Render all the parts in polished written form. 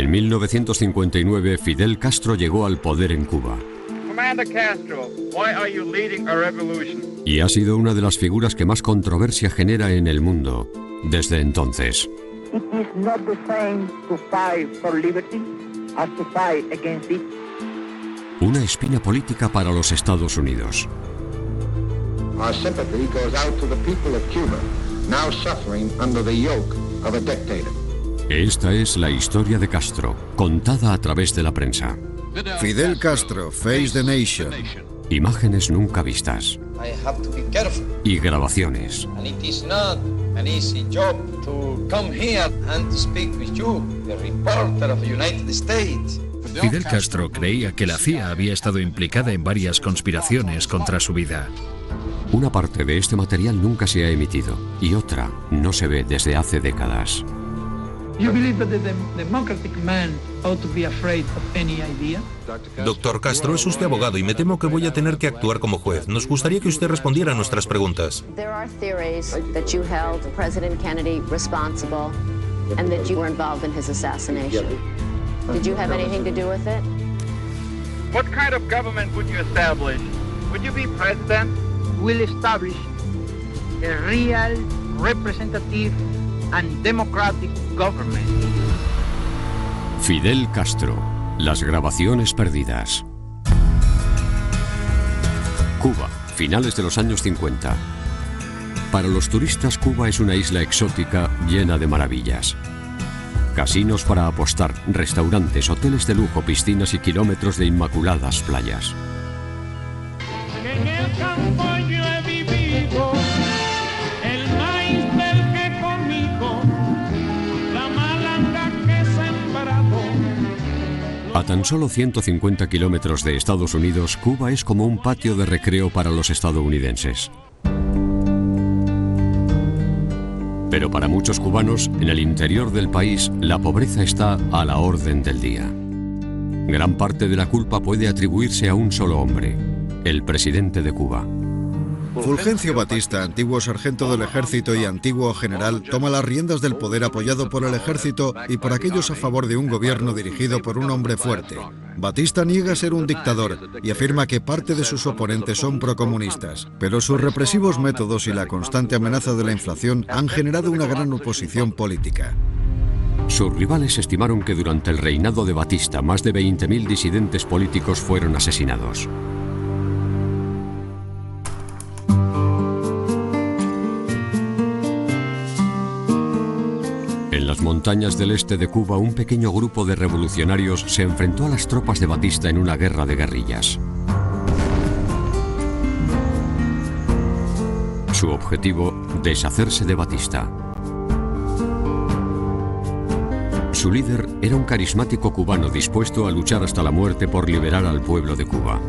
En 1959, Fidel Castro llegó al poder en Cuba. Commander Castro, why are you leading a revolution? Y ha sido una de las figuras que más controversia genera en el mundo desde entonces. It is not the same to fight for liberty as to fight against it. Una espina política para los Estados Unidos. Our sympathy goes out to the people of Cuba, now suffering under the yoke of a dictator. Esta es la historia de Castro, contada a través de la prensa. Fidel Castro, Face the Nation. Imágenes nunca vistas. I have to be careful. Y grabaciones. And it is not an easy job to come here and to speak with you, the reporter of the United States. Fidel Castro creía que la CIA había estado implicada en varias conspiraciones contra su vida. Una parte de este material nunca se ha emitido y otra no se ve desde hace décadas. Doctor Castro, es usted abogado y me temo que voy a tener que actuar como juez. Nos gustaría que usted respondiera a nuestras preguntas. There are theories that you held President Kennedy responsible and that you were involved in his assassination. Did you have anything to do with it? What kind of government would you establish? Would you be president? Will establish a real representative and democratic government. Fidel Castro, las grabaciones perdidas. Cuba, finales de los años 50. Para los turistas, Cuba es una isla exótica llena de maravillas. Casinos para apostar, restaurantes, hoteles de lujo, piscinas y kilómetros de inmaculadas playas. En el campo yo he vivido, el maíz del que conmigo, la malanga que he sembrado. A tan solo 150 kilómetros de Estados Unidos, Cuba es como un patio de recreo para los estadounidenses. Pero para muchos cubanos, en el interior del país, la pobreza está a la orden del día. Gran parte de la culpa puede atribuirse a un solo hombre, el presidente de Cuba. Fulgencio Batista, antiguo sargento del ejército y antiguo general, toma las riendas del poder apoyado por el ejército y por aquellos a favor de un gobierno dirigido por un hombre fuerte. Batista niega ser un dictador y afirma que parte de sus oponentes son procomunistas, pero sus represivos métodos y la constante amenaza de la inflación han generado una gran oposición política. Sus rivales estimaron que durante el reinado de Batista más de 20.000 disidentes políticos fueron asesinados. En las montañas del este de Cuba, un pequeño grupo de revolucionarios se enfrentó a las tropas de Batista en una guerra de guerrillas. Su objetivo, deshacerse de Batista. Su líder era un carismático cubano dispuesto a luchar hasta la muerte por liberar al pueblo de Cuba.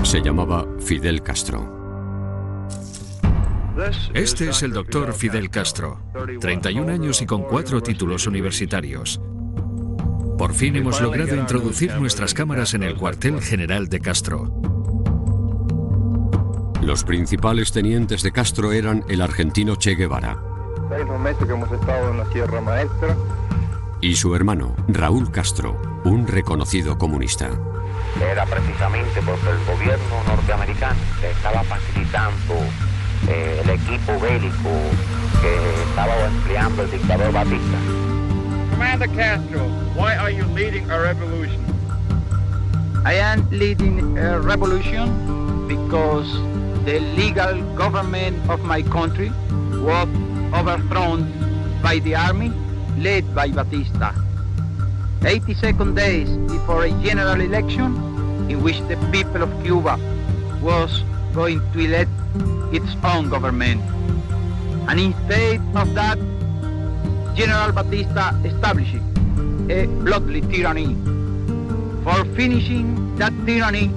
Se llamaba Fidel Castro. Este es el doctor Fidel Castro, 31 años y con 4 títulos universitarios. Por fin hemos logrado introducir nuestras cámaras en el cuartel general de Castro. Los principales tenientes de Castro eran el argentino Che Guevara 6 meses que hemos estado en la Sierra Maestra. y su hermano Raúl Castro, un reconocido comunista. Era precisamente porque el gobierno norteamericano estaba facilitando el equipo bélico que estaba empleando el dictador Batista. Commander Castro, why are you leading a revolution? I am leading a revolution because the legal government of my country was overthrown by the army led by Batista. 82 days before a general election in which the people of Cuba was going to elect its own government. And instead of that, General Batista established a bloody tyranny. For finishing that tyranny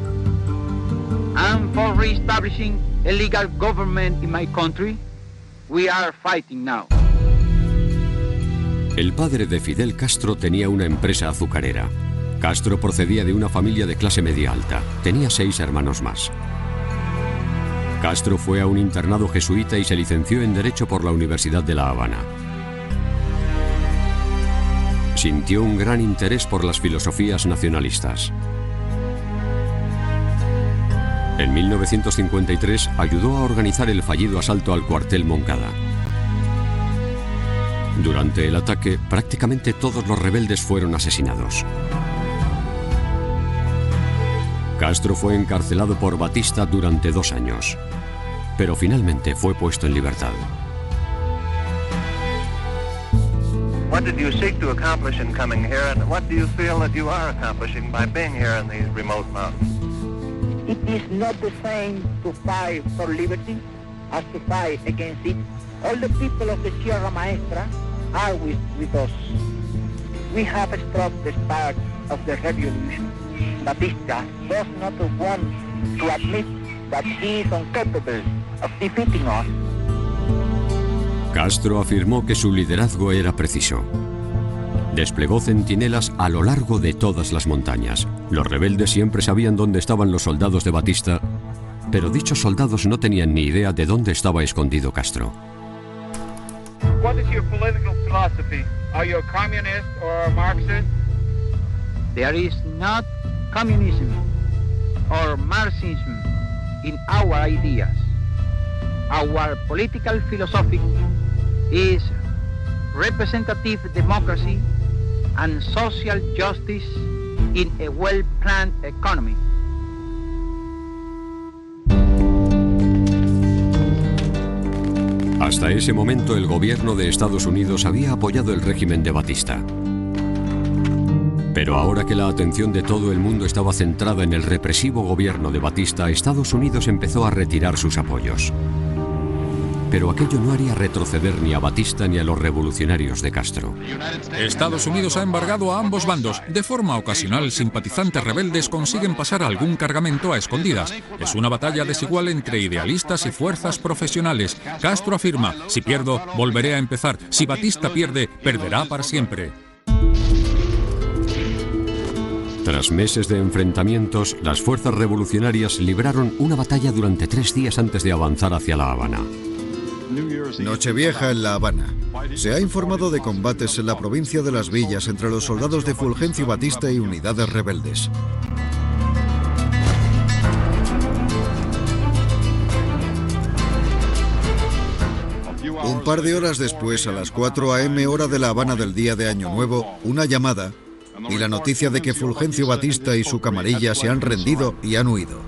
and for re-establishing a legal government in my country, we are fighting now. El padre de Fidel Castro tenía una empresa azucarera. Castro procedía de una familia de clase media alta. Tenía 6 hermanos más. Castro fue a un internado jesuita y se licenció en Derecho por la Universidad de La Habana. sintió un gran interés por las filosofías nacionalistas. En 1953 ayudó a organizar el fallido asalto al cuartel Moncada. Durante el ataque, prácticamente todos los rebeldes fueron asesinados. Castro fue encarcelado por Batista durante 2 años, pero finalmente fue puesto en libertad. What did you seek to accomplish in coming here, and what do you feel that you are accomplishing by being here in these remote mountains? It is not the same to fight for liberty as to fight against it. All the people of the Sierra Maestra are with us. We have struck the spark of the revolution. Batista does not want to admit that he is incapable of defeating us. Castro afirmó que su liderazgo era preciso. Desplegó centinelas a lo largo de todas las montañas. Los rebeldes siempre sabían dónde estaban los soldados de Batista, pero dichos soldados no tenían ni idea de dónde estaba escondido Castro. What is your political philosophy? Are you a communist or a Marxist? There is not communism or Marxism in our ideas. Our political philosophy is representative democracy and social justice in a well-planned economy. Hasta ese momento el gobierno de Estados Unidos había apoyado el régimen de Batista. Pero ahora que la atención de todo el mundo estaba centrada en el represivo gobierno de Batista, Estados Unidos empezó a retirar sus apoyos. Pero aquello no haría retroceder ni a Batista ni a los revolucionarios de Castro. Estados Unidos ha embargado a ambos bandos. De forma ocasional, simpatizantes rebeldes consiguen pasar algún cargamento a escondidas. Es una batalla desigual entre idealistas y fuerzas profesionales. Castro afirma: si pierdo, volveré a empezar. Si Batista pierde, perderá para siempre. Tras meses de enfrentamientos, las fuerzas revolucionarias libraron una batalla durante 3 días antes de avanzar hacia La Habana. Nochevieja en La Habana. Se ha informado de combates en la provincia de Las Villas entre los soldados de Fulgencio Batista y unidades rebeldes. Un par de horas después, a las 4 a.m. hora de La Habana del día de Año Nuevo, una llamada y la noticia de que Fulgencio Batista y su camarilla se han rendido y han huido.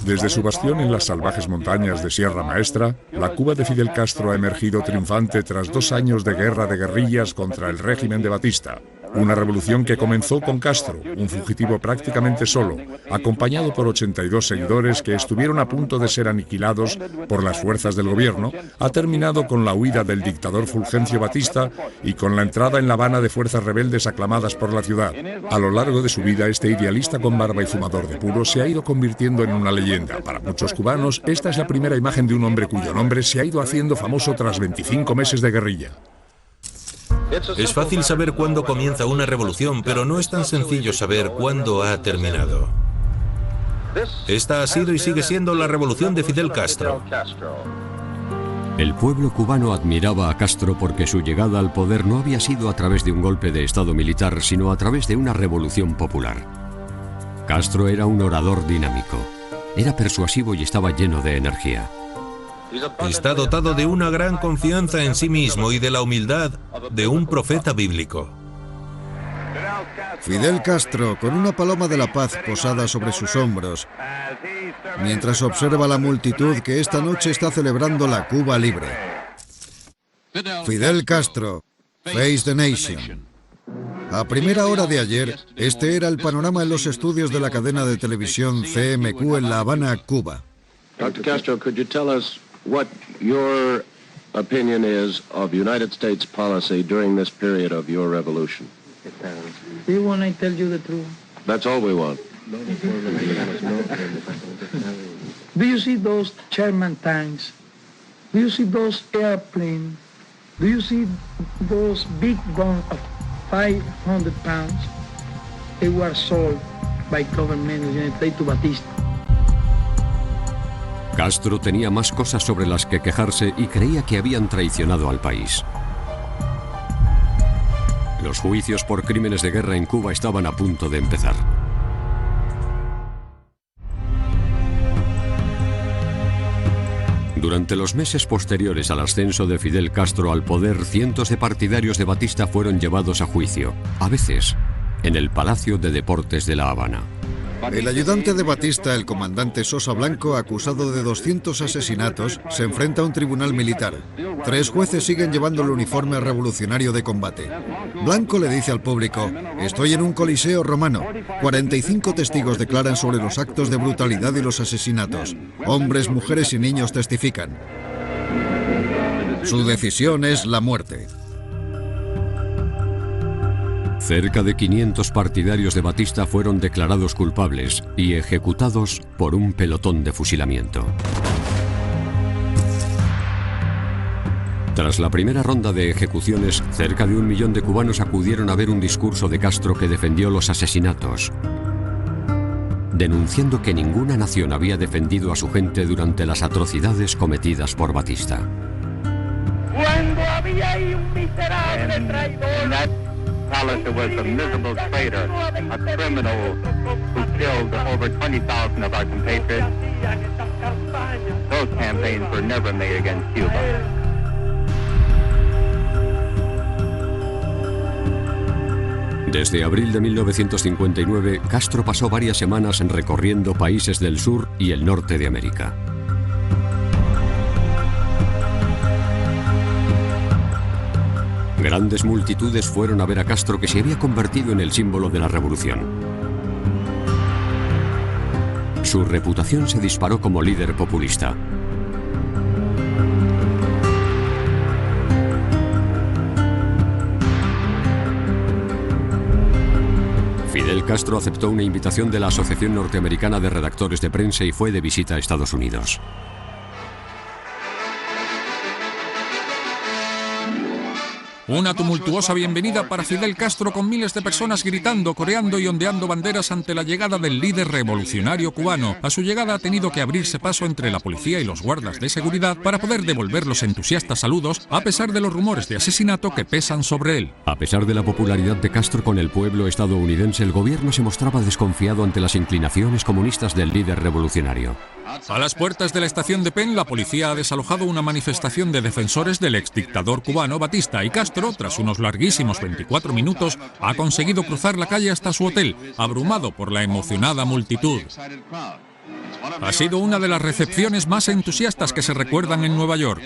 Desde su bastión en las salvajes montañas de Sierra Maestra, la Cuba de Fidel Castro ha emergido triunfante tras 2 años de guerra de guerrillas contra el régimen de Batista. Una revolución que comenzó con Castro, un fugitivo prácticamente solo, acompañado por 82 seguidores que estuvieron a punto de ser aniquilados por las fuerzas del gobierno, ha terminado con la huida del dictador Fulgencio Batista y con la entrada en La Habana de fuerzas rebeldes aclamadas por la ciudad. A lo largo de su vida, este idealista con barba y fumador de puro se ha ido convirtiendo en una leyenda. Para muchos cubanos, esta es la primera imagen de un hombre cuyo nombre se ha ido haciendo famoso tras 25 meses de guerrilla. Es fácil saber cuándo comienza una revolución, pero no es tan sencillo saber cuándo ha terminado. Esta ha sido y sigue siendo la revolución de Fidel Castro. El pueblo cubano admiraba a Castro porque su llegada al poder no había sido a través de un golpe de estado militar, sino a través de una revolución popular. Castro era un orador dinámico, era persuasivo y estaba lleno de energía. Está dotado de una gran confianza en sí mismo y de la humildad de un profeta bíblico. Fidel Castro, con una paloma de la paz posada sobre sus hombros, mientras observa la multitud que esta noche está celebrando la Cuba libre. Fidel Castro, Face the Nation. A primera hora de ayer, este era el panorama en los estudios de la cadena de televisión CMQ en La Habana, Cuba. Dr. Castro, could you tell us what your opinion is of United States policy during this period of your revolution? Do you want to tell you the truth? That's all we want. Do you see those Sherman tanks? Do you see those airplanes? Do you see those big guns of 500 pounds? They were sold by government of the United States to Batista. Castro tenía más cosas sobre las que quejarse y creía que habían traicionado al país. Los juicios por crímenes de guerra en Cuba estaban a punto de empezar. Durante los meses posteriores al ascenso de Fidel Castro al poder, cientos de partidarios de Batista fueron llevados a juicio, a veces en el Palacio de Deportes de La Habana. El ayudante de Batista, el comandante Sosa Blanco, acusado de 200 asesinatos, se enfrenta a un tribunal militar. 3 jueces siguen llevando el uniforme revolucionario de combate. Blanco le dice al público: estoy en un coliseo romano. 45 testigos declaran sobre los actos de brutalidad y los asesinatos. Hombres, mujeres y niños testifican. Su decisión es la muerte. Cerca de 500 partidarios de Batista fueron declarados culpables y ejecutados por un pelotón de fusilamiento. Tras la primera ronda de ejecuciones, cerca de 1 millón de cubanos acudieron a ver un discurso de Castro que defendió los asesinatos, denunciando que ninguna nación había defendido a su gente durante las atrocidades cometidas por Batista. Cuando había ahí un miserable traidor. Palace, there was a miserable traitor, a criminal who killed over 20,000 of our compatriots. Those campaigns were never made against Cuba. Desde abril de 1959, Castro pasó varias semanas recorriendo países del sur y el norte de América. Grandes multitudes fueron a ver a Castro, que se había convertido en el símbolo de la revolución. Su reputación se disparó como líder populista. Fidel Castro aceptó una invitación de la Asociación Norteamericana de Redactores de Prensa y fue de visita a Estados Unidos. Una tumultuosa bienvenida para Fidel Castro, con miles de personas gritando, coreando y ondeando banderas ante la llegada del líder revolucionario cubano. A su llegada ha tenido que abrirse paso entre la policía y los guardas de seguridad para poder devolver los entusiastas saludos, a pesar de los rumores de asesinato que pesan sobre él. A pesar de la popularidad de Castro con el pueblo estadounidense, el gobierno se mostraba desconfiado ante las inclinaciones comunistas del líder revolucionario. A las puertas de la estación de Penn, la policía ha desalojado una manifestación de defensores del exdictador cubano Batista, y Castro, tras unos larguísimos 24 minutos, ha conseguido cruzar la calle hasta su hotel, abrumado por la emocionada multitud. Ha sido una de las recepciones más entusiastas que se recuerdan en Nueva York.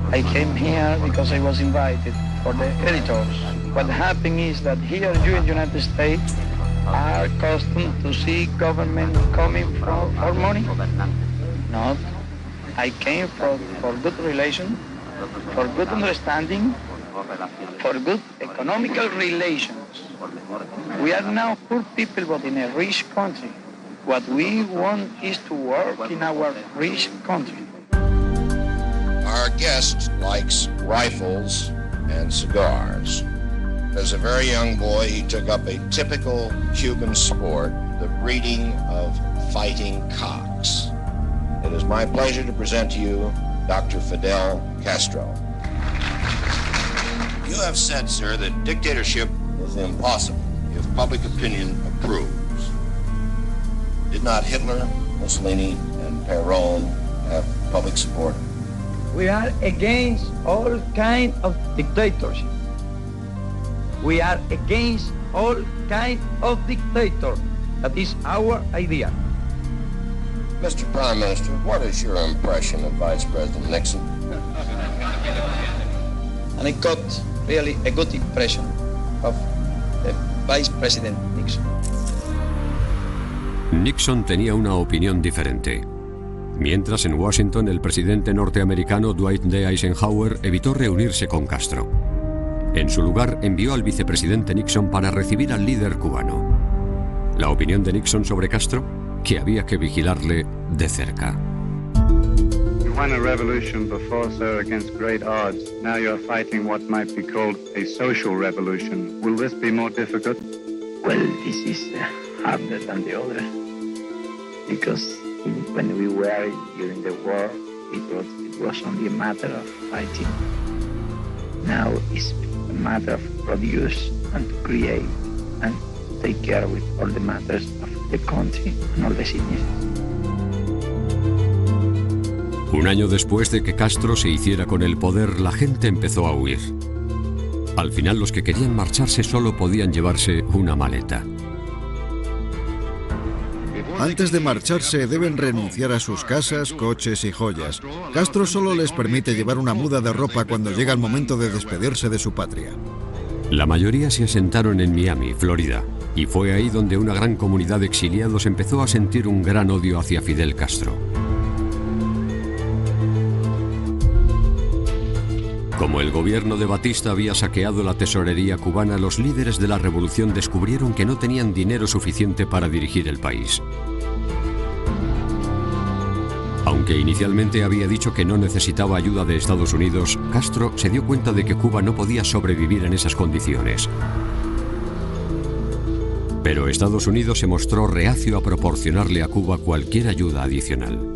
I came here because I was invited for the editors. What happened is that here you in the United States are accustomed to see government coming for money. No, I came for good relation, for good understanding, for good economical relations. We are now poor people but in a rich country. What we want is to work in our rich country. Our guest likes rifles and cigars. As a very young boy, he took up a typical Cuban sport, the breeding of fighting cocks. It is my pleasure to present to you Dr. Fidel Castro. You have said, sir, that dictatorship is impossible if public opinion approves. Did not Hitler, Mussolini, and Perón have public support? We are against all kind of dictatorship. We are against all kind of dictator. That is our idea. Mr. Prime Minister, what is your impression of Vice President Nixon? And I got really a good impression of the Vice President Nixon. Nixon tenía una opinión diferente. Mientras, en Washington, el presidente norteamericano Dwight D. Eisenhower evitó reunirse con Castro. En su lugar, envió al vicepresidente Nixon para recibir al líder cubano. La opinión de Nixon sobre Castro, que había que vigilarle de cerca. You won a revolution before, sir, against great odds. Now you're fighting what might be called a social revolution. Will this be more difficult? Well, this is harder than the other, because When we were during the war, it was only a matter of fighting. Now it's a matter of produce and to create and take care with all the matters of the country and all the citizens. Un año después de que Castro se hiciera con el poder, la gente empezó a huir. Al final, los que querían marcharse solo podían llevarse una maleta. Antes de marcharse deben renunciar a sus casas, coches y joyas. Castro solo les permite llevar una muda de ropa cuando llega el momento de despedirse de su patria. La mayoría se asentaron en Miami, Florida, y fue ahí donde una gran comunidad de exiliados empezó a sentir un gran odio hacia Fidel Castro. Como el gobierno de Batista había saqueado la tesorería cubana, los líderes de la revolución descubrieron que no tenían dinero suficiente para dirigir el país. Aunque inicialmente había dicho que no necesitaba ayuda de Estados Unidos, Castro se dio cuenta de que Cuba no podía sobrevivir en esas condiciones. Pero Estados Unidos se mostró reacio a proporcionarle a Cuba cualquier ayuda adicional.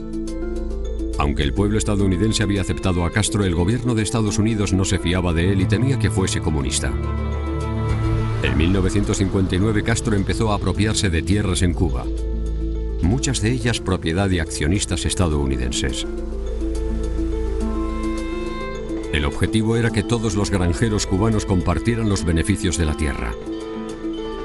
Aunque el pueblo estadounidense había aceptado a Castro, el gobierno de Estados Unidos no se fiaba de él y temía que fuese comunista. En 1959 Castro empezó a apropiarse de tierras en Cuba, muchas de ellas propiedad de accionistas estadounidenses. El objetivo era que todos los granjeros cubanos compartieran los beneficios de la tierra.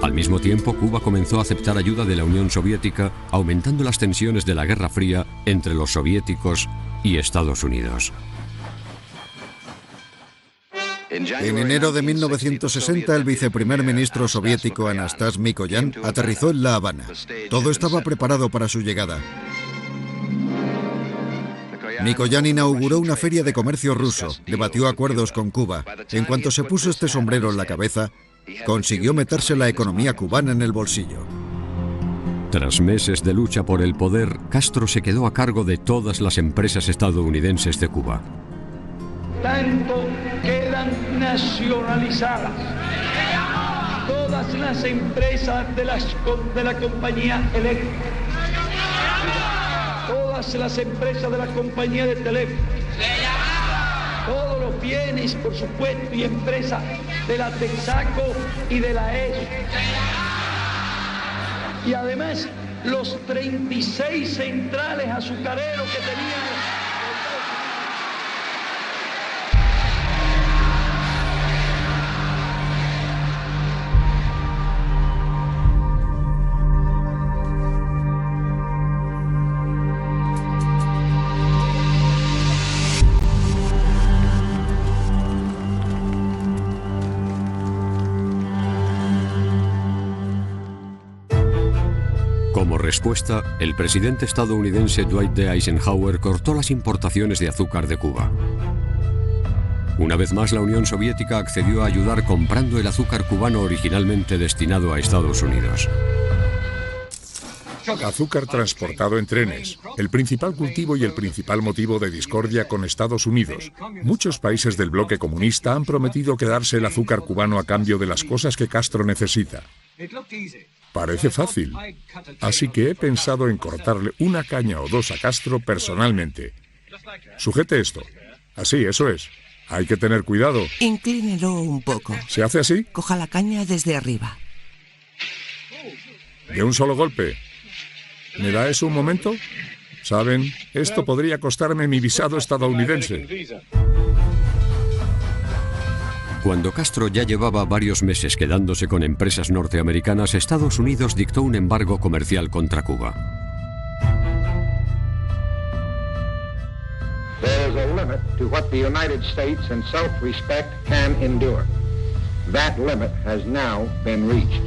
Al mismo tiempo, Cuba comenzó a aceptar ayuda de la Unión Soviética, aumentando las tensiones de la Guerra Fría entre los soviéticos y Estados Unidos. En enero de 1960, el viceprimer ministro soviético Anastas Mikoyan aterrizó en La Habana. Todo estaba preparado para su llegada. Mikoyan inauguró una feria de comercio ruso, debatió acuerdos con Cuba. En cuanto se puso este sombrero en la cabeza, consiguió meterse la economía cubana en el bolsillo. Tras meses de lucha por el poder, Castro se quedó a cargo de todas las empresas estadounidenses de Cuba. Tanto quedan nacionalizadas todas las empresas de la compañía eléctrica, todas las empresas de la compañía de teléfono, todos los bienes, por supuesto, y empresas de la Texaco y de la ESO. Y además, los 36 centrales azucareros que tenían. Como respuesta, el presidente estadounidense Dwight D. Eisenhower cortó las importaciones de azúcar de Cuba. Una vez más, la Unión Soviética accedió a ayudar comprando el azúcar cubano originalmente destinado a Estados Unidos. Azúcar transportado en trenes, el principal cultivo y el principal motivo de discordia con Estados Unidos. Muchos países del bloque comunista han prometido quedarse el azúcar cubano a cambio de las cosas que Castro necesita. Parece fácil, así que he pensado en cortarle una caña o dos a Castro personalmente. Sujete esto. Así, eso es. Hay que tener cuidado. Inclínelo un poco. ¿Se hace así? Coja la caña desde arriba. ¿De un solo golpe? ¿Me da eso un momento? ¿Saben? Esto podría costarme mi visado estadounidense. Cuando Castro ya llevaba varios meses quedándose con empresas norteamericanas, Estados Unidos dictó un embargo comercial contra Cuba. There is a limit to what the United States in self-respect can endure. That limit has now been reached.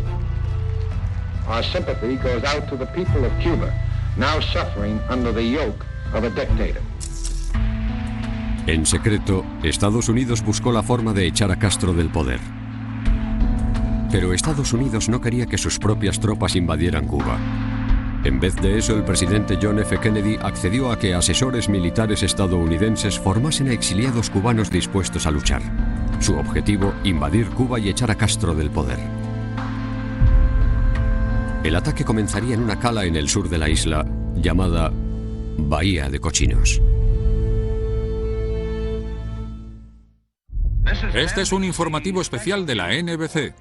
Our sympathy goes out to the people of Cuba, now suffering under the yoke of a dictator. En secreto, Estados Unidos buscó la forma de echar a Castro del poder. Pero Estados Unidos no quería que sus propias tropas invadieran Cuba. En vez de eso, el presidente John F. Kennedy accedió a que asesores militares estadounidenses formasen a exiliados cubanos dispuestos a luchar. Su objetivo, invadir Cuba y echar a Castro del poder. El ataque comenzaría en una cala en el sur de la isla, llamada Bahía de Cochinos. Este es un informativo especial de la NBC.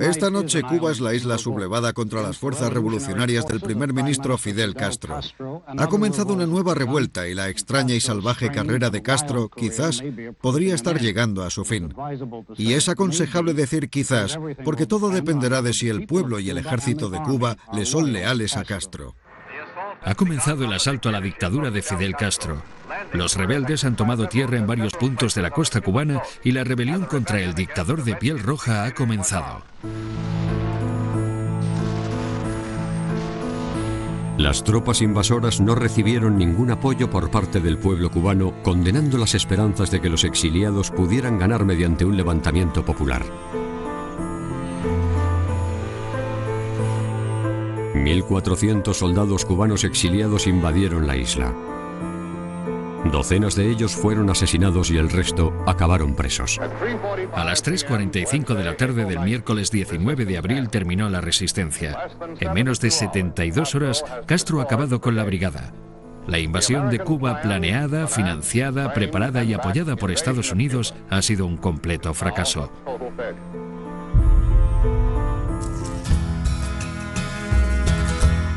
Esta noche Cuba es la isla sublevada contra las fuerzas revolucionarias del primer ministro Fidel Castro. Ha comenzado una nueva revuelta y la extraña y salvaje carrera de Castro quizás podría estar llegando a su fin. Y es aconsejable decir quizás porque todo dependerá de si el pueblo y el ejército de Cuba le son leales a Castro. Ha comenzado el asalto a la dictadura de Fidel Castro. Los rebeldes han tomado tierra en varios puntos de la costa cubana y la rebelión contra el dictador de piel roja ha comenzado. Las tropas invasoras no recibieron ningún apoyo por parte del pueblo cubano, condenando las esperanzas de que los exiliados pudieran ganar mediante un levantamiento popular. 1.400 soldados cubanos exiliados invadieron la isla. Docenas de ellos fueron asesinados y el resto acabaron presos. A las 3:45 de la tarde del miércoles 19 de abril terminó la resistencia. En menos de 72 horas, Castro ha acabado con la brigada. La invasión de Cuba, planeada, financiada, preparada y apoyada por Estados Unidos, ha sido un completo fracaso.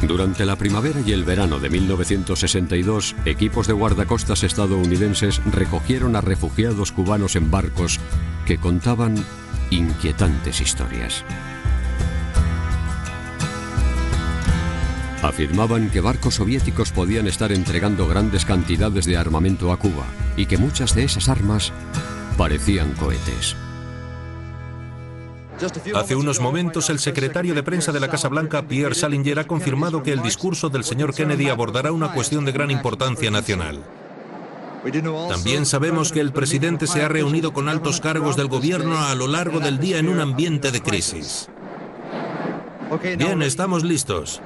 Durante la primavera y el verano de 1962, equipos de guardacostas estadounidenses recogieron a refugiados cubanos en barcos que contaban inquietantes historias. Afirmaban que barcos soviéticos podían estar entregando grandes cantidades de armamento a Cuba y que muchas de esas armas parecían cohetes. Hace unos momentos, el secretario de prensa de la Casa Blanca, Pierre Salinger, ha confirmado que el discurso del señor Kennedy abordará una cuestión de gran importancia nacional. También sabemos que el presidente se ha reunido con altos cargos del gobierno a lo largo del día en un ambiente de crisis. Bien, estamos listos.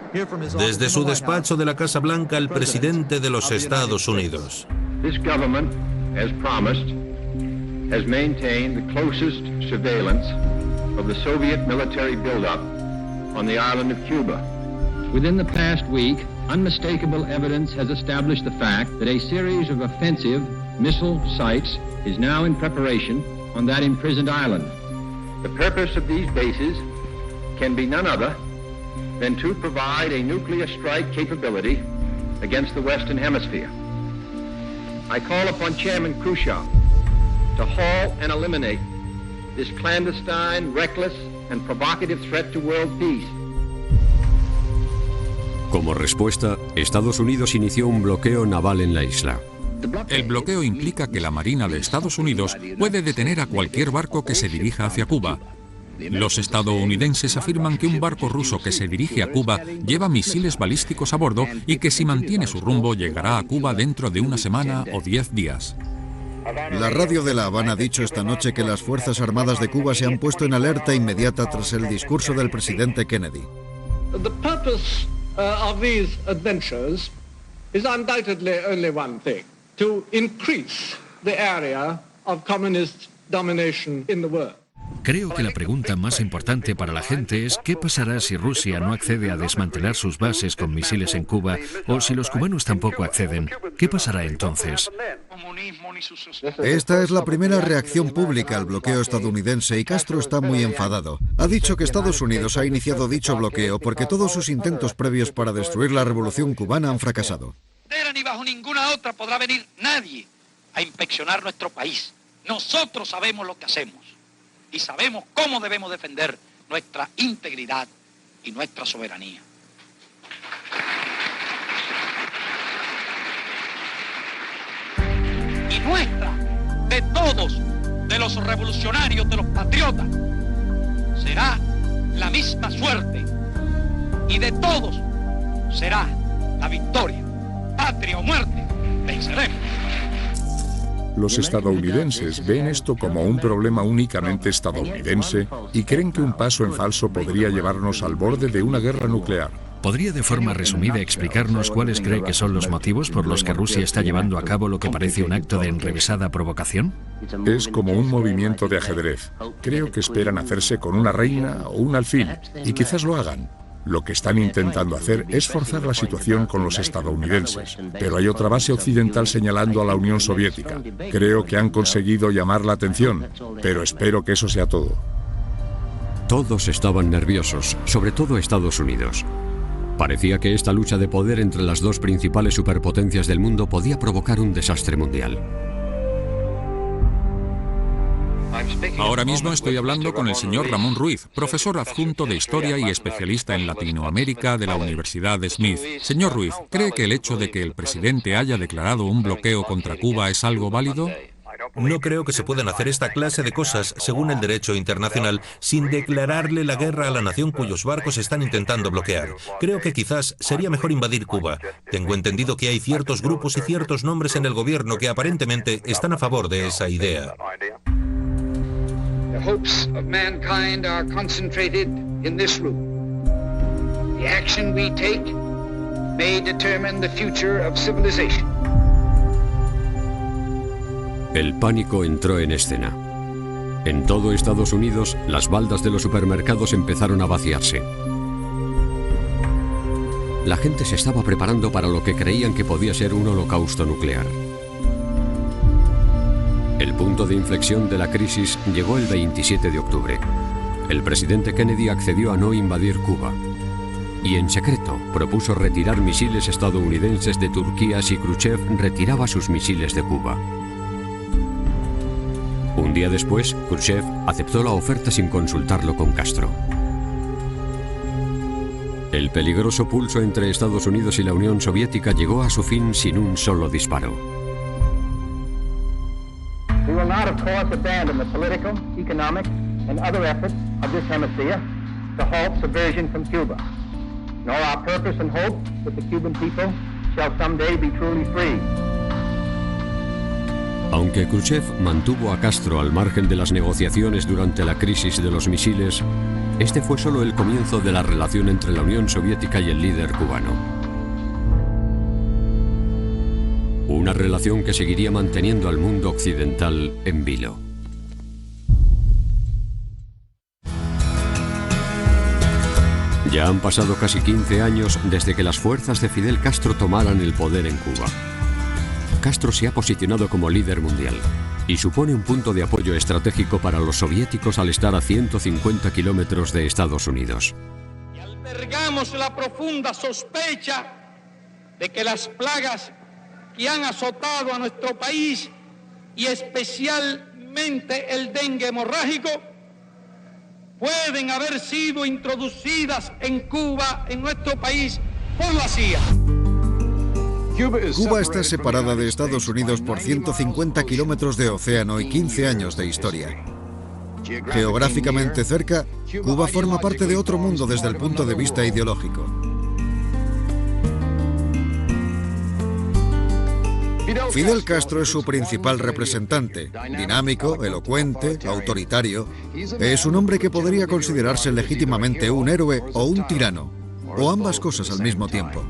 Desde su despacho de la Casa Blanca, el presidente de los Estados Unidos. This government, as promised, has maintained the closest surveillance of the Soviet military buildup on the island of Cuba. Within the past week, unmistakable evidence has established the fact that a series of offensive missile sites is now in preparation on that imprisoned island. The purpose of these bases can be none other than to provide a nuclear strike capability against the Western Hemisphere. I call upon Chairman Khrushchev to halt and eliminate this clandestine, reckless, and provocative threat to world peace. Como respuesta, Estados Unidos inició un bloqueo naval en la isla. El bloqueo implica que la Marina de Estados Unidos puede detener a cualquier barco que se dirija hacia Cuba. Los estadounidenses afirman que un barco ruso que se dirige a Cuba lleva misiles balísticos a bordo y que si mantiene su rumbo llegará a Cuba dentro de una semana o 10 días. La radio de La Habana ha dicho esta noche que las Fuerzas Armadas de Cuba se han puesto en alerta inmediata tras el discurso del presidente Kennedy. The purpose of these adventures is undoubtedly only one thing: to increase the area of communist domination in the world. Creo que la pregunta más importante para la gente es ¿qué pasará si Rusia no accede a desmantelar sus bases con misiles en Cuba o si los cubanos tampoco acceden? ¿Qué pasará entonces? Esta es la primera reacción pública al bloqueo estadounidense y Castro está muy enfadado. Ha dicho que Estados Unidos ha iniciado dicho bloqueo porque todos sus intentos previos para destruir la revolución cubana han fracasado. Ni bajo ninguna otra podrá venir nadie a inspeccionar nuestro país. Nosotros sabemos lo que hacemos. Y sabemos cómo debemos defender nuestra integridad y nuestra soberanía. Y nuestra, de todos, de los revolucionarios, de los patriotas, será la misma suerte. Y de todos será la victoria. Patria o muerte, venceremos. Los estadounidenses ven esto como un problema únicamente estadounidense y creen que un paso en falso podría llevarnos al borde de una guerra nuclear. ¿Podría de forma resumida explicarnos cuáles cree que son los motivos por los que Rusia está llevando a cabo lo que parece un acto de enrevesada provocación? Es como un movimiento de ajedrez. Creo que esperan hacerse con una reina o un alfil, y quizás lo hagan. Lo que están intentando hacer es forzar la situación con los estadounidenses, pero hay otra base occidental señalando a la Unión Soviética. Creo que han conseguido llamar la atención, pero espero que eso sea todo. Todos estaban nerviosos, sobre todo Estados Unidos. Parecía que esta lucha de poder entre las dos principales superpotencias del mundo podía provocar un desastre mundial. Ahora mismo estoy hablando con el señor Ramón Ruiz, profesor adjunto de Historia y especialista en Latinoamérica de la Universidad de Smith. Señor Ruiz, ¿cree que el hecho de que el presidente haya declarado un bloqueo contra Cuba es algo válido? No creo que se puedan hacer esta clase de cosas, según el derecho internacional, sin declararle la guerra a la nación cuyos barcos están intentando bloquear. Creo que quizás sería mejor invadir Cuba. Tengo entendido que hay ciertos grupos y ciertos nombres en el gobierno que aparentemente están a favor de esa idea. The hopes of mankind are concentrated in this room. The action we take may determine the future of civilization. El pánico entró en escena. En todo Estados Unidos, las baldas de los supermercados empezaron a vaciarse. La gente se estaba preparando para lo que creían que podía ser un holocausto nuclear. El punto de inflexión de la crisis llegó el 27 de octubre. El presidente Kennedy accedió a no invadir Cuba y en secreto propuso retirar misiles estadounidenses de Turquía si Khrushchev retiraba sus misiles de Cuba. Un día después, Khrushchev aceptó la oferta sin consultarlo con Castro. El peligroso pulso entre Estados Unidos y la Unión Soviética llegó a su fin sin un solo disparo. We will not, of course, abandon the political, economic, and other efforts of this hemisphere to halt subversion from Cuba, nor our purpose and hope that the Cuban people shall someday be truly free. Aunque Khrushchev mantuvo a Castro al margen de las negociaciones durante la crisis de los misiles, este fue solo el comienzo de la relación entre la Unión Soviética y el líder cubano. Una relación que seguiría manteniendo al mundo occidental en vilo. Ya han pasado casi 15 años desde que las fuerzas de Fidel Castro tomaran el poder en Cuba. Castro se ha posicionado como líder mundial y supone un punto de apoyo estratégico para los soviéticos al estar a 150 kilómetros de Estados Unidos. Y albergamos la profunda sospecha de que las plagas que han azotado a nuestro país y especialmente el dengue hemorrágico pueden haber sido introducidas en Cuba, en nuestro país, por la CIA. Cuba está separada de Estados Unidos por 150 kilómetros de océano y 15 años de historia. Geográficamente cerca, Cuba forma parte de otro mundo desde el punto de vista ideológico. Fidel Castro es su principal representante, dinámico, elocuente, autoritario. Es un hombre que podría considerarse legítimamente un héroe o un tirano, o ambas cosas al mismo tiempo.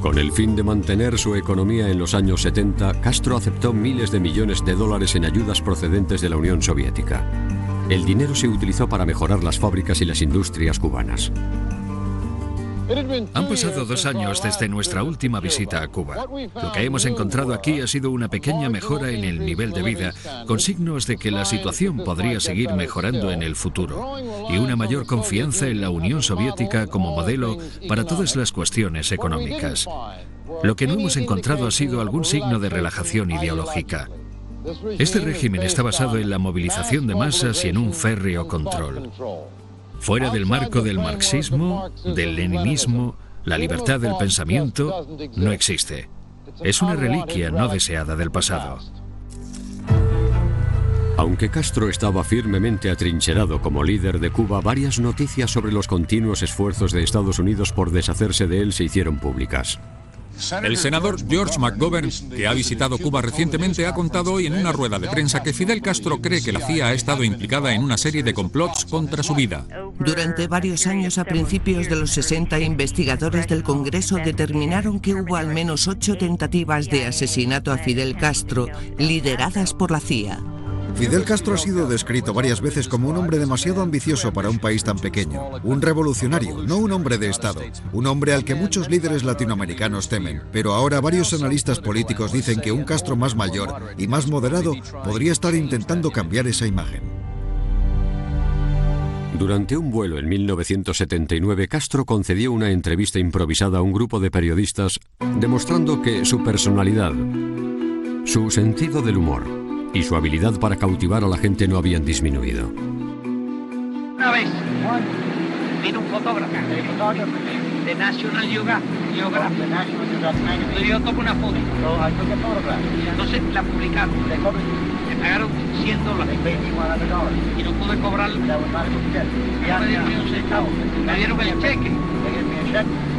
Con el fin de mantener su economía en los años 70, Castro aceptó miles de millones de dólares en ayudas procedentes de la Unión Soviética. El dinero se utilizó para mejorar las fábricas y las industrias cubanas. Han pasado 2 años desde nuestra última visita a Cuba. Lo que hemos encontrado aquí ha sido una pequeña mejora en el nivel de vida, con signos de que la situación podría seguir mejorando en el futuro, y una mayor confianza en la Unión Soviética como modelo para todas las cuestiones económicas. Lo que no hemos encontrado ha sido algún signo de relajación ideológica. Este régimen está basado en la movilización de masas y en un férreo control. Fuera del marco del marxismo, del leninismo, la libertad del pensamiento no existe. Es una reliquia no deseada del pasado. Aunque Castro estaba firmemente atrincherado como líder de Cuba, varias noticias sobre los continuos esfuerzos de Estados Unidos por deshacerse de él se hicieron públicas. El senador George McGovern, que ha visitado Cuba recientemente, ha contado hoy en una rueda de prensa que Fidel Castro cree que la CIA ha estado implicada en una serie de complots contra su vida. Durante varios años, a principios de los 60, investigadores del Congreso determinaron que hubo al menos 8 tentativas de asesinato a Fidel Castro, lideradas por la CIA. Fidel Castro ha sido descrito varias veces como un hombre demasiado ambicioso para un país tan pequeño, un revolucionario, no un hombre de Estado, un hombre al que muchos líderes latinoamericanos temen. Pero ahora varios analistas políticos dicen que un Castro más mayor y más moderado podría estar intentando cambiar esa imagen. Durante un vuelo en 1979, Castro concedió una entrevista improvisada a un grupo de periodistas, demostrando que su personalidad, su sentido del humor y su habilidad para cautivar a la gente no habían disminuido. Una vez vino un fotógrafo de National Geographic. Yo tomo una foto. Entonces la publicaron. Me pagaron $100 y no pude cobrarlo. No me dieron ni un centavo. Me dieron el cheque,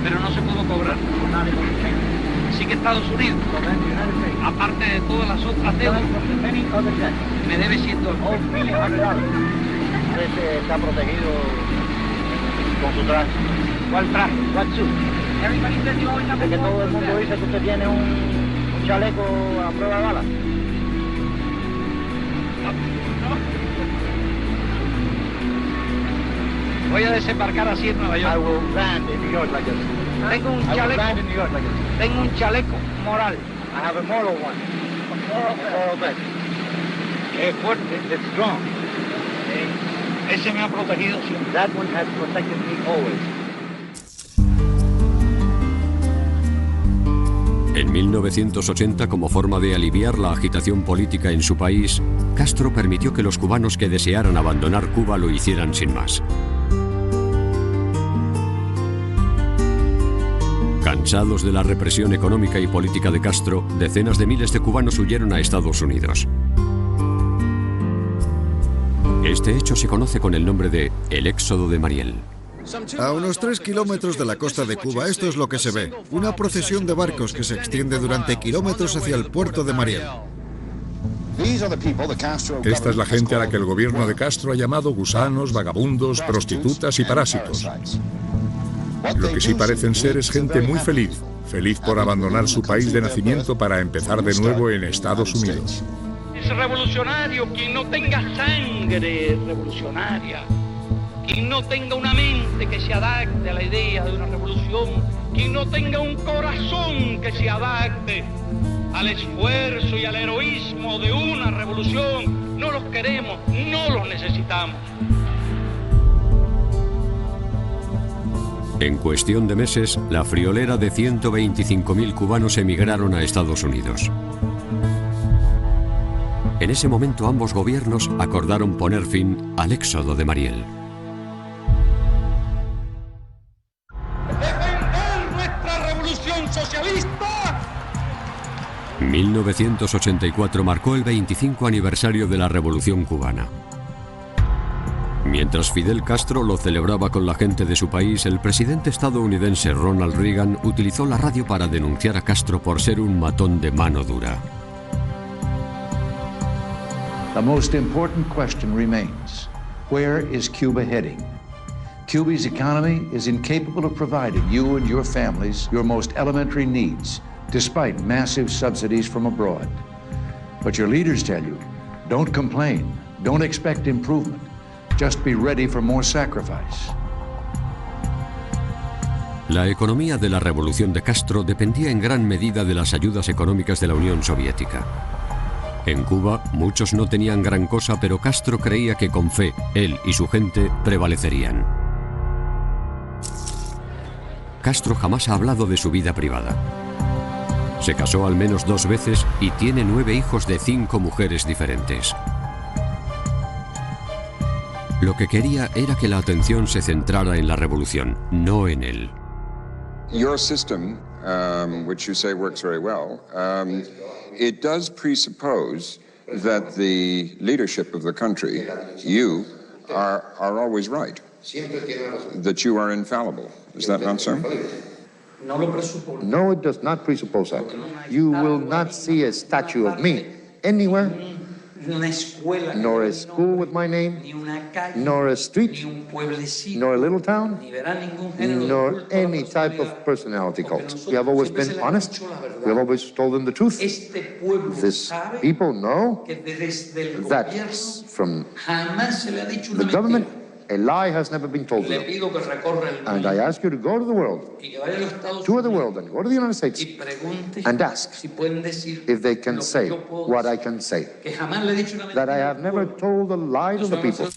pero no se pudo cobrar. Así que Estados Unidos, aparte de todas las otras deudas, me debe $100. Está protegido con su traje. ¿Cuál traje? What suit? De que todo el mundo dice que usted tiene un chaleco a prueba de balas. Voy a desembarcar así en Nueva York. I will land in New York like this. Tengo un chaleco moral. I have a moral one. Moral vest. Es fuerte. It's strong. Ese me ha protegido siempre. That one has protected me always. En 1980, como forma de aliviar la agitación política en su país, Castro permitió que los cubanos que desearan abandonar Cuba lo hicieran sin más. Cansados de la represión económica y política de Castro, decenas de miles de cubanos huyeron a Estados Unidos. Este hecho se conoce con el nombre de el Éxodo de Mariel. A unos 3 kilómetros de la costa de Cuba, esto es lo que se ve. Una procesión de barcos que se extiende durante kilómetros hacia el puerto de Mariel. Esta es la gente a la que el gobierno de Castro ha llamado gusanos, vagabundos, prostitutas y parásitos. Lo que sí parecen ser es gente muy feliz, feliz por abandonar su país de nacimiento para empezar de nuevo en Estados Unidos. Es revolucionario quien no tenga sangre revolucionaria, quien no tenga una mente que se adapte a la idea de una revolución, quien no tenga un corazón que se adapte al esfuerzo y al heroísmo de una revolución. No los queremos, no los necesitamos. En cuestión de meses, la friolera de 125.000 cubanos emigraron a Estados Unidos. En ese momento ambos gobiernos acordaron poner fin al éxodo de Mariel. ¡Defender nuestra revolución socialista! 1984 marcó el 25 aniversario de la Revolución Cubana. Mientras Fidel Castro lo celebraba con la gente de su país, el presidente estadounidense Ronald Reagan utilizó la radio para denunciar a Castro por ser un matón de mano dura. The most important question remains: where is Cuba heading? Cuba's economy is incapable of providing you and your families your most elementary needs, despite massive subsidies from abroad. But your leaders tell you, don't complain, don't expect improvement, just be ready for more sacrifice. La economía de la revolución de Castro dependía en gran medida de las ayudas económicas de la Unión Soviética. En Cuba, muchos no tenían gran cosa, pero Castro creía que con fe, él y su gente prevalecerían. Castro jamás ha hablado de su vida privada. Se casó al menos 2 veces y tiene 9 hijos de 5 mujeres diferentes. Lo que quería era que la atención se centrara en la revolución, no en él. Your system, which you say works very well, it does presuppose that the leadership of the country, you, are always right, that you are infallible. Is that not so? No, it does not presuppose that. You will not see a statue of me anywhere nor a school with my name, nor a street, nor a little town, nor any type of personality cult. We have always been honest. We have always told them the truth. These people know that from the government, a lie has never been told to them. And I ask you to go to the world, tour the world, and go to the United States and ask if they can say what I can say, that I have never told a lie to the people.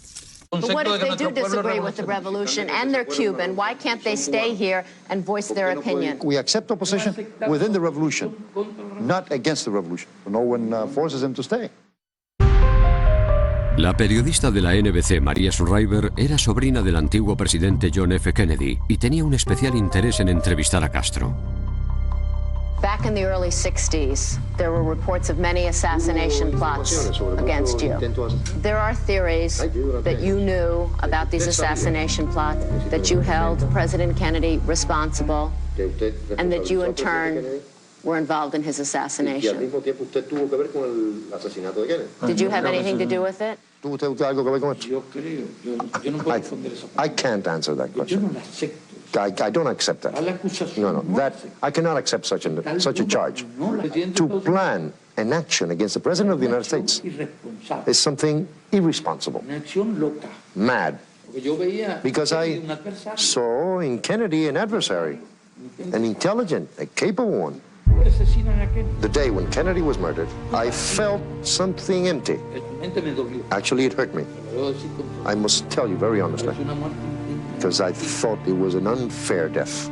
But what if they do disagree with the revolution and they're Cuban? Why can't they stay here and voice their opinion? We accept opposition within the revolution, not against the revolution. No one forces them to stay. La periodista de la NBC, Maria Shriver, era sobrina del antiguo presidente John F. Kennedy y tenía un especial interés en entrevistar a Castro. Back in the early 60s, there were reports of many assassination plots against you. There are theories that you knew about these assassination plots, that you held President Kennedy responsible, and that you in turn were involved in his assassination. Did you have anything to do with it? I can't answer that question. I don't accept that. No, that I cannot accept such a charge. To plan an action against the President of the United States is something irresponsible, mad, because I saw in Kennedy an adversary, an intelligent, a capable one. The day when Kennedy was murdered, I felt something empty. Actually, it hurt me. I must tell you very honestly, because I thought it was an unfair death.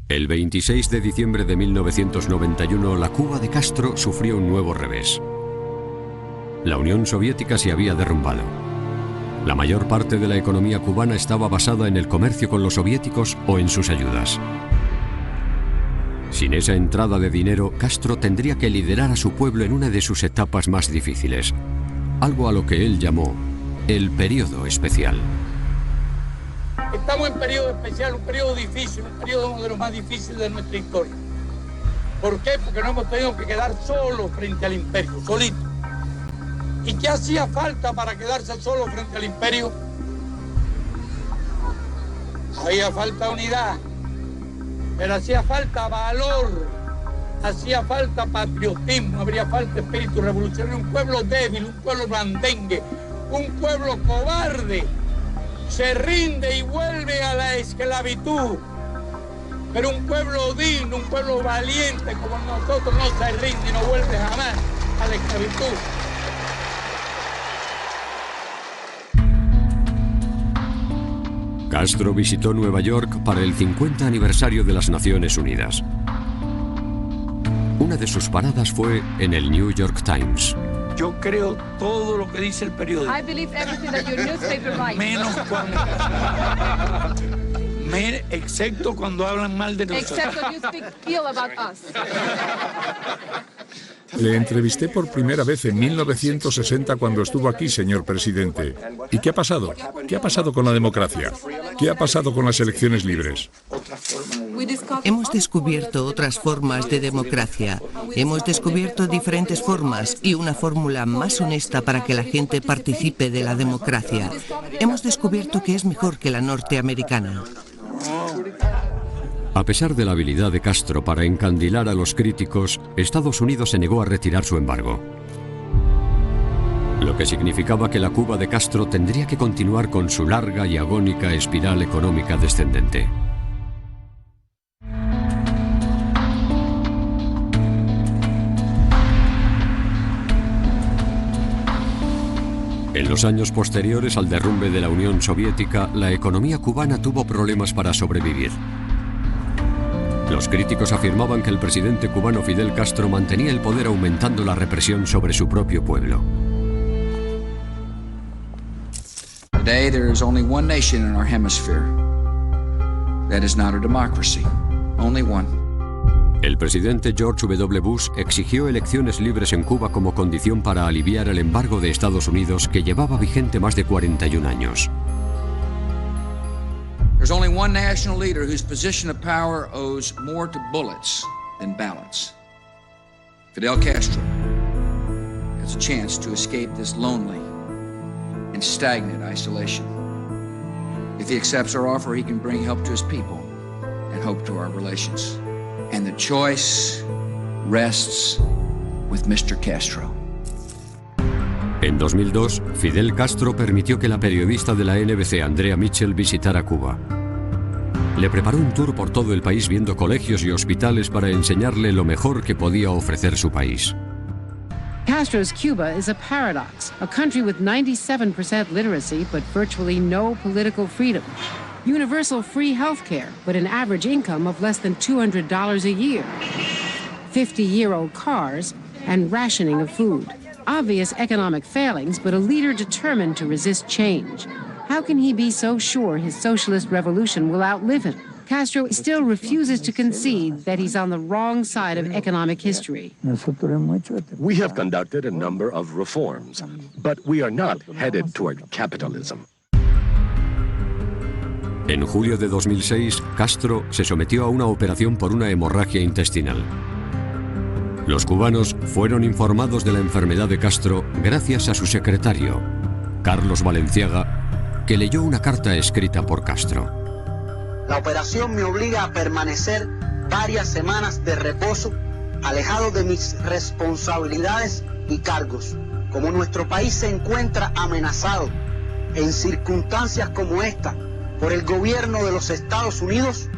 El 26 de diciembre de 1991, la Cuba de Castro sufrió un nuevo revés. La Unión Soviética se había derrumbado. La mayor parte de la economía cubana estaba basada en el comercio con los soviéticos o en sus ayudas. Sin esa entrada de dinero, Castro tendría que liderar a su pueblo en una de sus etapas más difíciles, algo a lo que él llamó el periodo especial. Estamos en periodo especial, un periodo difícil, un periodo de los más difíciles de nuestra historia. ¿Por qué? Porque no hemos tenido que quedar solos frente al imperio, solitos. ¿Y qué hacía falta para quedarse solo frente al imperio? Hacía falta unidad, pero hacía falta valor, hacía falta patriotismo, habría falta espíritu revolucionario. Un pueblo débil, un pueblo blandengue, un pueblo cobarde, se rinde y vuelve a la esclavitud. Pero un pueblo digno, un pueblo valiente como nosotros no se rinde y no vuelve jamás a la esclavitud. Castro visitó Nueva York para el 50 aniversario de las Naciones Unidas. Una de sus paradas fue en el New York Times. Yo creo todo lo que dice el periódico. I believe everything that your newspaper writes. Menos cuando... excepto cuando hablan mal de nosotros. Except when you speak ill about us. Le entrevisté por primera vez en 1960 cuando estuvo aquí, señor presidente. ¿Y qué ha pasado? ¿Qué ha pasado con la democracia? ¿Qué ha pasado con las elecciones libres? Hemos descubierto otras formas de democracia. Hemos descubierto diferentes formas y una fórmula más honesta para que la gente participe de la democracia. Hemos descubierto que es mejor que la norteamericana. A pesar de la habilidad de Castro para encandilar a los críticos, Estados Unidos se negó a retirar su embargo. Lo que significaba que la Cuba de Castro tendría que continuar con su larga y agónica espiral económica descendente. En los años posteriores al derrumbe de la Unión Soviética, la economía cubana tuvo problemas para sobrevivir. Los críticos afirmaban que el presidente cubano Fidel Castro mantenía el poder aumentando la represión sobre su propio pueblo. Today there is only one nation in our hemisphere that is not a democracy. Only one. El presidente George W. Bush exigió elecciones libres en Cuba como condición para aliviar el embargo de Estados Unidos que llevaba vigente más de 41 años. There's only one national leader whose position of power owes more to bullets than ballots. Fidel Castro has a chance to escape this lonely and stagnant isolation. If he accepts our offer, he can bring help to his people and hope to our relations. And the choice rests with Mr. Castro. En 2002, Fidel Castro permitió que la periodista de la NBC, Andrea Mitchell, visitara Cuba. Le preparó un tour por todo el país viendo colegios y hospitales para enseñarle lo mejor que podía ofrecer su país. Castro's Cuba is a paradox, a country with 97% literacy but virtually no political freedom. Universal free health care, but an average income of less than $200 a year. 50-year-old cars and rationing of food. Obvious economic failings, but a leader determined to resist change. How can he be so sure his socialist revolution will outlive him? Castro still refuses to concede that he's on the wrong side of economic history. We have conducted a number of reforms, but we are not headed toward capitalism. En julio de 2006, Castro se sometió a una operación por una hemorragia intestinal. Los cubanos fueron informados de la enfermedad de Castro gracias a su secretario, Carlos Valenciaga, que leyó una carta escrita por Castro. La operación me obliga a permanecer varias semanas de reposo, alejado de mis responsabilidades y cargos. Como nuestro país se encuentra amenazado en circunstancias como esta por el gobierno de los Estados Unidos,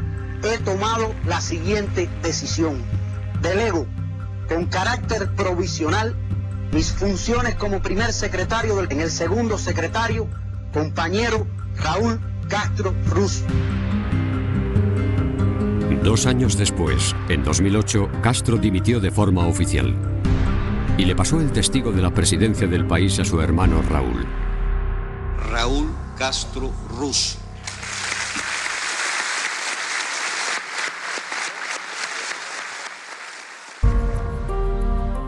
he tomado la siguiente decisión. Delego con carácter provisional mis funciones como primer secretario en el segundo secretario, compañero Raúl Castro Ruz. 2 años después, en 2008, Castro dimitió de forma oficial y le pasó el testigo de la presidencia del país a su hermano Raúl. Raúl Castro Ruz.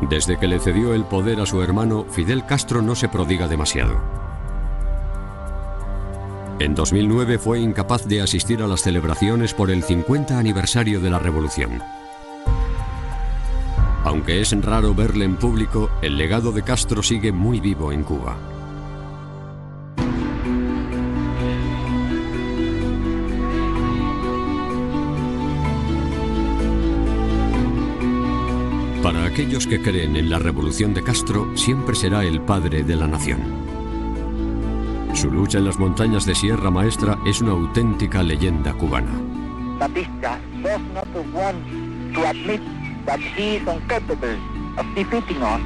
Desde que le cedió el poder a su hermano, Fidel Castro no se prodiga demasiado. En 2009 fue incapaz de asistir a las celebraciones por el 50 aniversario de la revolución. Aunque es raro verle en público, el legado de Castro sigue muy vivo en Cuba. Para aquellos que creen en la revolución de Castro, siempre será el padre de la nación. Su lucha en las montañas de Sierra Maestra es una auténtica leyenda cubana. Batista does not want to admit that he is incapable of defeating us.